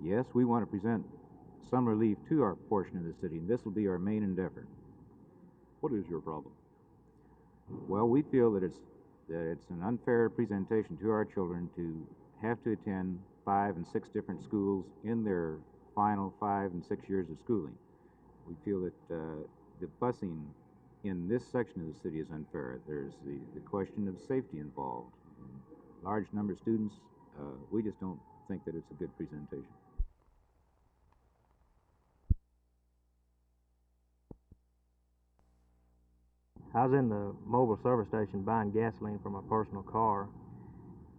Yes, we want to present some relief to our portion of the city, and this will be our main endeavor. What is your problem? Well, we feel that it's an unfair presentation to our children to have to attend 5 and 6 different schools in their final 5 and 6 years of schooling. We feel that the busing in this section of the city is unfair. There's the question of safety involved. Large number of students, we just don't think that it's a good presentation. I was in the mobile service station buying gasoline for my personal car,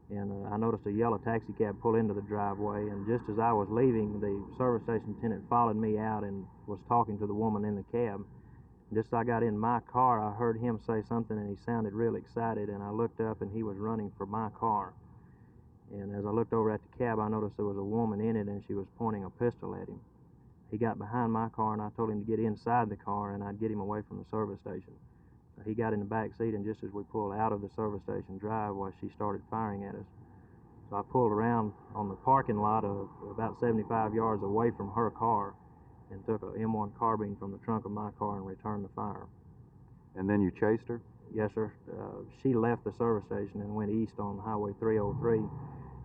and I noticed a yellow taxi cab pull into the driveway, and just as I was leaving, the service station attendant followed me out and was talking to the woman in the cab. Just as I got in my car, I heard him say something, and he sounded real excited, and I looked up, and he was running for my car. And as I looked over at the cab, I noticed there was a woman in it, and she was pointing a pistol at him. He got behind my car, and I told him to get inside the car, and I'd get him away from the service station. He got in the back seat, and just as we pulled out of the service station driveway, she started firing at us. So I pulled around on the parking lot of about 75 yards away from her car and took an M1 carbine from the trunk of my car and returned the fire. And then you chased her? Yes, sir. She left the service station and went east on Highway 303.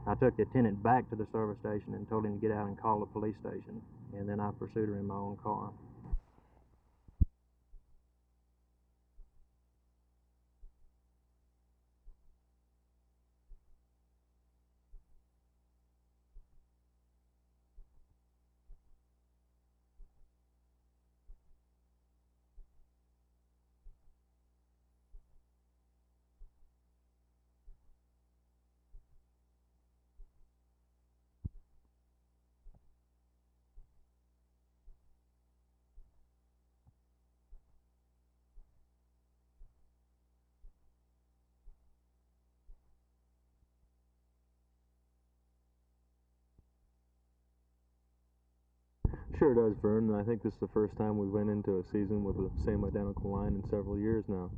I took the attendant back to the service station and told him to get out and call the police station, and then I pursued her in my own car. Sure does, Vern. I think this is the first time we went into a season with the same identical line in several years now.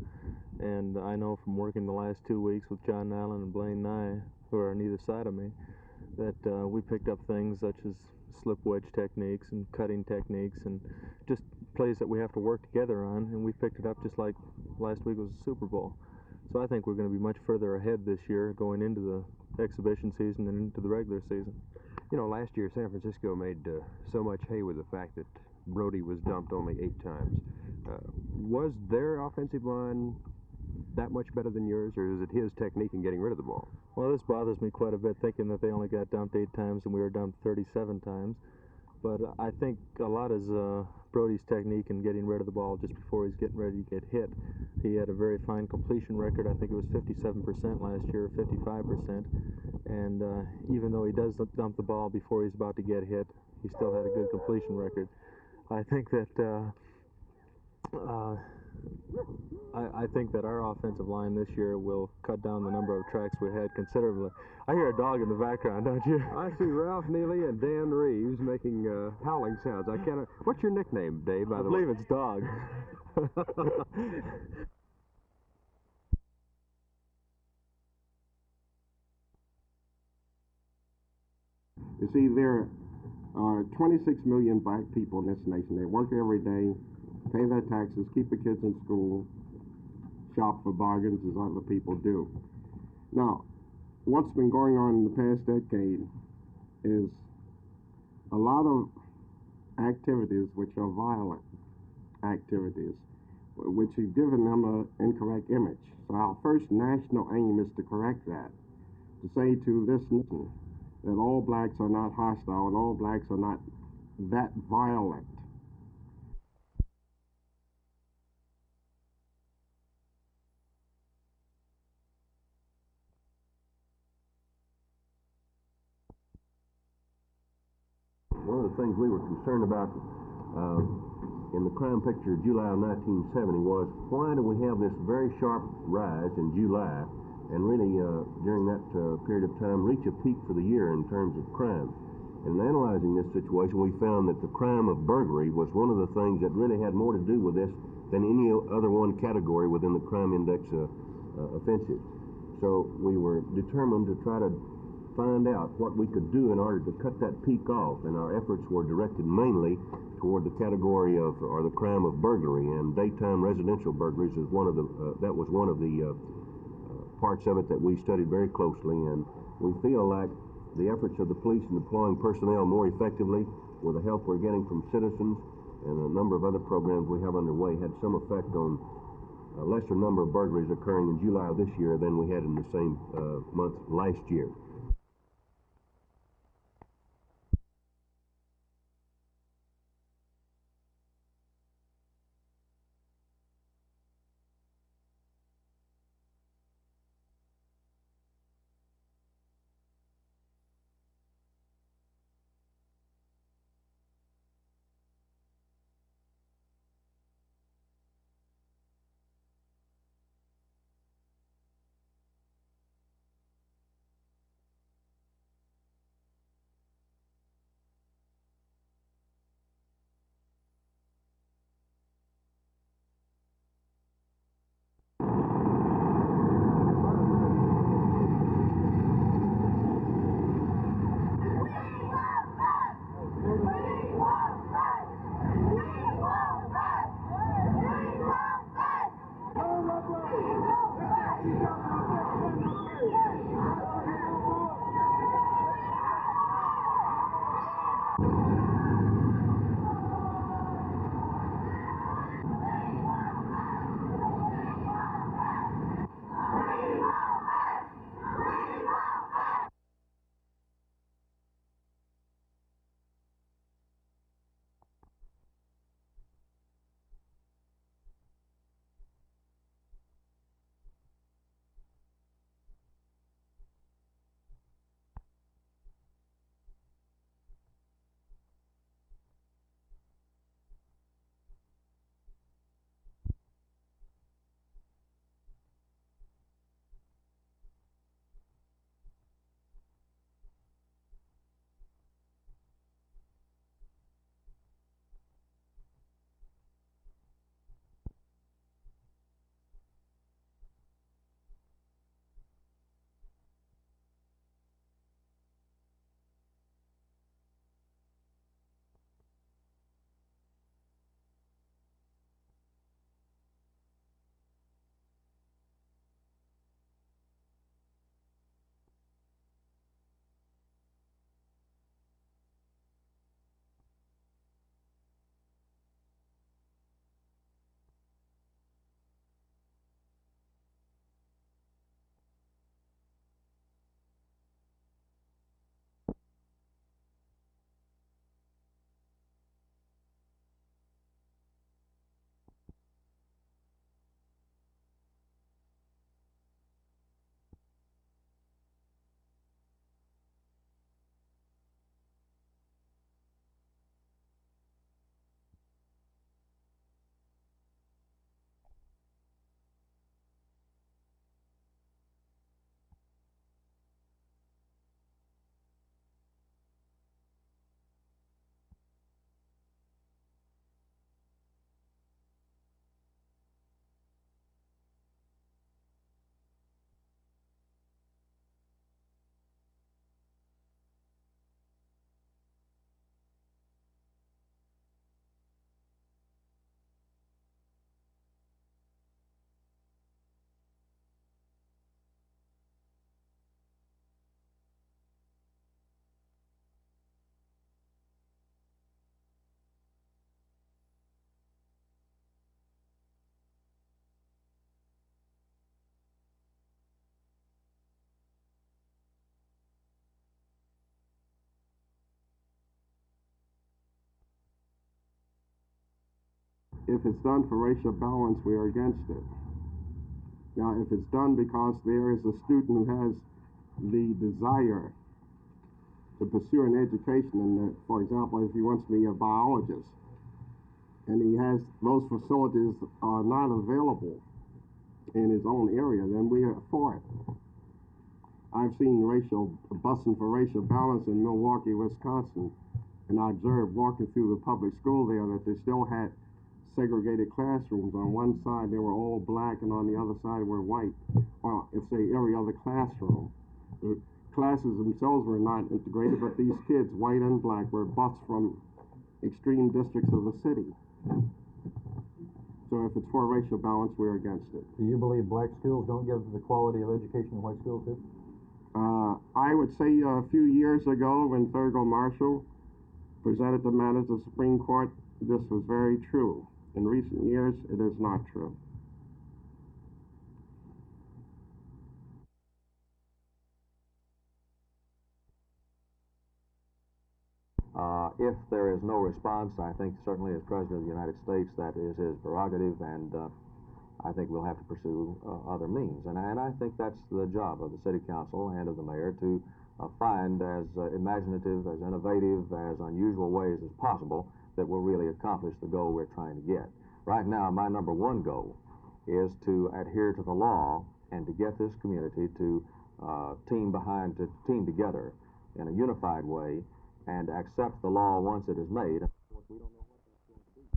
And I know from working the last 2 weeks with John Allen and Blaine Nye, who are on either side of me, that we picked up things such as slip wedge techniques and cutting techniques and just plays that we have to work together on, and we picked it up just like last week was the Super Bowl. So I think we're going to be much further ahead this year going into the exhibition season than into the regular season. You know, last year San Francisco made so much hay with the fact that Brody was dumped only 8 times. Was their offensive line that much better than yours, or is it his technique in getting rid of the ball? Well, this bothers me quite a bit, thinking that they only got dumped 8 times and we were dumped 37 times. But I think a lot is Brody's technique in getting rid of the ball just before he's getting ready to get hit. He had a very fine completion record. I think it was 57% last year, 55%. And even though he does dump the ball before he's about to get hit, he still had a good completion record. I think that I think that our offensive line this year will cut down the number of tracks we had considerably. I hear a dog in the background, don't you? I see Ralph Neely and Dan Reeves making howling sounds. I can't. What's your nickname, Dave? By the way, I believe it's Dog. You see, there are 26 million black people in this nation. They work every day, pay their taxes, keep the kids in school, shop for bargains as other people do. Now, what's been going on in the past decade is a lot of activities which are violent activities, which have given them an incorrect image. So our first national aim is to correct that, to say to this nation that all blacks are not hostile and all blacks are not that violent. One of the things we were concerned about in the crime picture of July of 1970 was, why do we have this very sharp rise in July and really during that period of time reach a peak for the year in terms of crime? And in analyzing this situation, we found that the crime of burglary was one of the things that really had more to do with this than any other one category within the crime index offenses. So we were determined to try to find out what we could do in order to cut that peak off, and our efforts were directed mainly toward the category of, or the crime of burglary, and daytime residential burglaries is one of the, that was one of the parts of it that we studied very closely, and we feel like the efforts of the police in deploying personnel more effectively, with the help we're getting from citizens and a number of other programs we have underway, had some effect on a lesser number of burglaries occurring in July of this year than we had in the same month last year. If it's done for racial balance, we are against it. Now, if it's done because there is a student who has the desire to pursue an education, and for example, if he wants to be a biologist, and he has those facilities are not available in his own area, then we are for it. I've seen busing for racial balance in Milwaukee, Wisconsin, and I observed walking through the public school there that they still had segregated classrooms. On one side they were all black, and on the other side were white. Or if say every other classroom, the classes themselves were not integrated, but these kids, white and black, were bused from extreme districts of the city. So if it's for racial balance, we're against it. Do you believe black schools don't give the quality of education white schools do? I would say a few years ago when Thurgood Marshall presented the matter to the Supreme Court, this was very true. In recent years, it is not true. If there is no response, I think certainly as President of the United States, that is his prerogative, and I think we'll have to pursue other means. And I think that's the job of the City Council and of the Mayor to find as imaginative, as innovative, as unusual ways as possible that will really accomplish the goal we're trying to get. Right now, my number one goal is to adhere to the law and to get this community to team together in a unified way and accept the law once it is made. Of course, we don't know what that's going to be.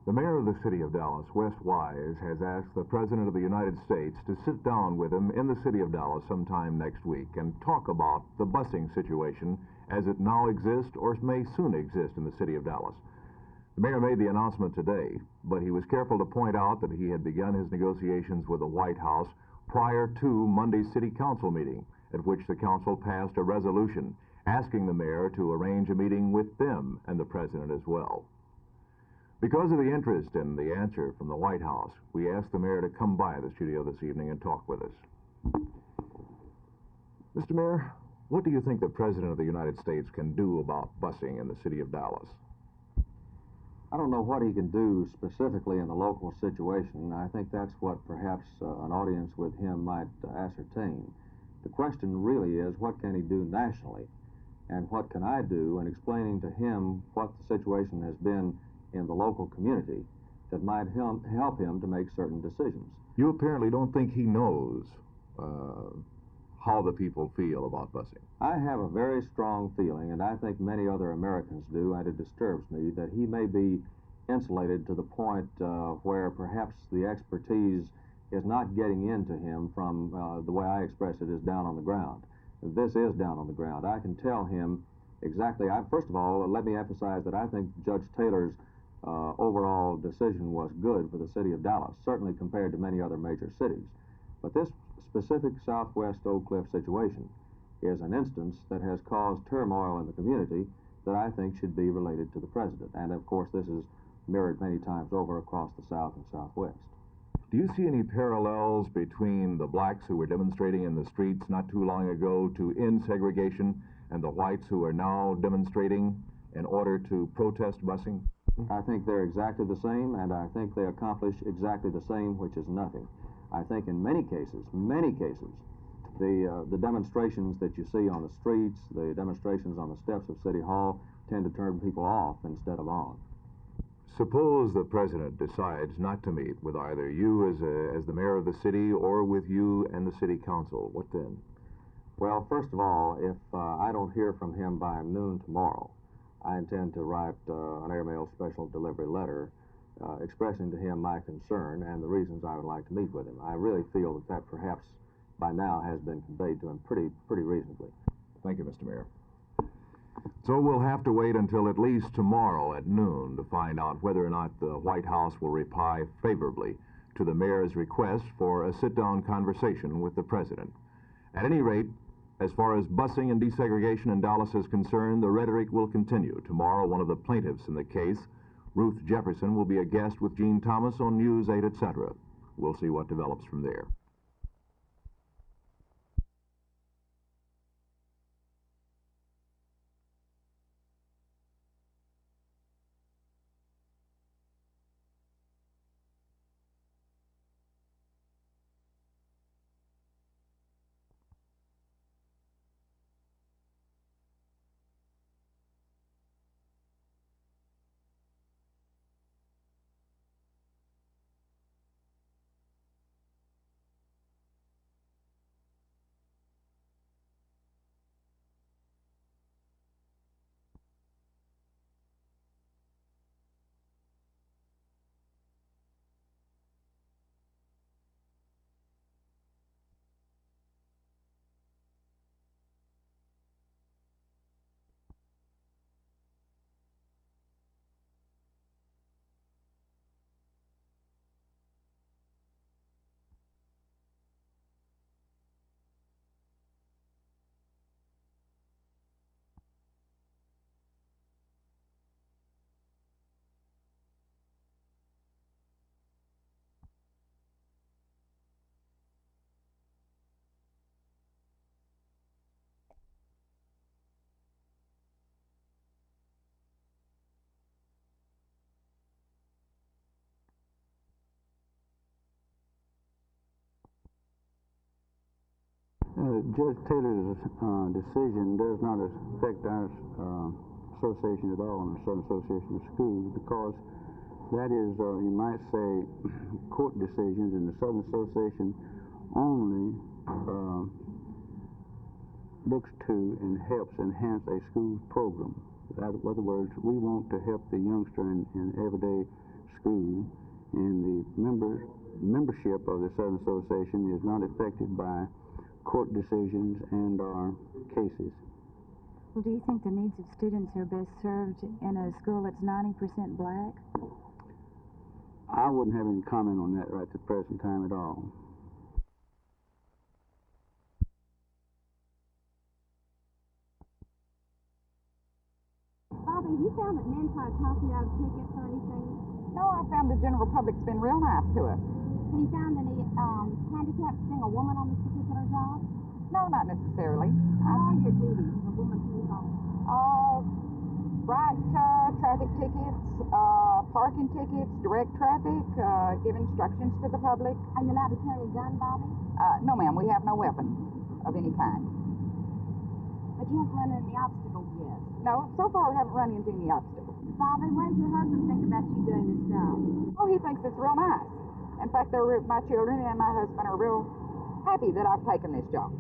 The mayor of the city of Dallas, Wes Wise, has asked the President of the United States to sit down with him in the city of Dallas sometime next week and talk about the busing situation as it now exists or may soon exist in the city of Dallas. The mayor made the announcement today, but he was careful to point out that he had begun his negotiations with the White House prior to Monday's city council meeting, at which the council passed a resolution asking the mayor to arrange a meeting with them and the president as well. Because of the interest in the answer from the White House, we asked the mayor to come by the studio this evening and talk with us. Mr. Mayor, what do you think the President of the United States can do about busing in the city of Dallas? I don't know what he can do specifically in the local situation. I think that's what perhaps an audience with him might ascertain. The question really is, what can he do nationally? And what can I do in explaining to him what the situation has been in the local community that might help him to make certain decisions? You apparently don't think he knows how the people feel about busing. I have a very strong feeling, and I think many other Americans do, and it disturbs me, that he may be insulated to the point where perhaps the expertise is not getting into him from the way I express it is down on the ground. This is down on the ground. I can tell him exactly. First of all, let me emphasize that I think Judge Taylor's overall decision was good for the city of Dallas, certainly compared to many other major cities. But this specific Southwest Oak Cliff situation is an instance that has caused turmoil in the community that I think should be related to the president. And of course, this is mirrored many times over across the South and Southwest. Do you see any parallels between the blacks who were demonstrating in the streets not too long ago to end segregation and the whites who are now demonstrating in order to protest busing? I think they're exactly the same, and I think they accomplish exactly the same, which is nothing. I think in many cases, the demonstrations that you see on the streets, the demonstrations on the steps of City Hall, tend to turn people off instead of on. Suppose the president decides not to meet with either you as the mayor of the city or with you and the city council. What then? Well, first of all, if I don't hear from him by noon tomorrow, I intend to write an airmail special delivery letter expressing to him my concern and the reasons I would like to meet with him. I really feel that perhaps by now has been conveyed to him pretty reasonably. Thank you, Mr. Mayor. So we'll have to wait until at least tomorrow at noon to find out whether or not the White House will reply favorably to the mayor's request for a sit-down conversation with the president. At any rate, as far as busing and desegregation in Dallas is concerned, the rhetoric will continue. Tomorrow, one of the plaintiffs in the case, Ruth Jefferson, will be a guest with Gene Thomas on News 8, etc. We'll see what develops from there. Judge Taylor's decision does not affect our association at all, the Southern Association of Schools, because that is, you might say, court decisions, and the Southern Association only looks to and helps enhance a school program. In other words, we want to help the youngster in everyday school, and the membership of the Southern Association is not affected by court decisions and our cases. Well, do you think the needs of students are best served in a school that's 90% black? I wouldn't have any comment on that right at the present time at all. Bobbie, have you found that men try to talk you out of tickets or anything? No, I found the general public's been real nice to us. Have you found any handicaps being a woman on this particular job? No, not necessarily. What are your duties as a woman police officer? Write traffic tickets, parking tickets, direct traffic, give instructions to the public. Are you allowed to carry a gun, Bobbie? No, ma'am, we have no weapon of any kind. But you haven't run into any obstacles yet? No, so far we haven't run into any obstacles. Bobbie, what does your husband think about you doing this job? Oh, he thinks it's real nice. In fact, my children and my husband are real happy that I've taken this job.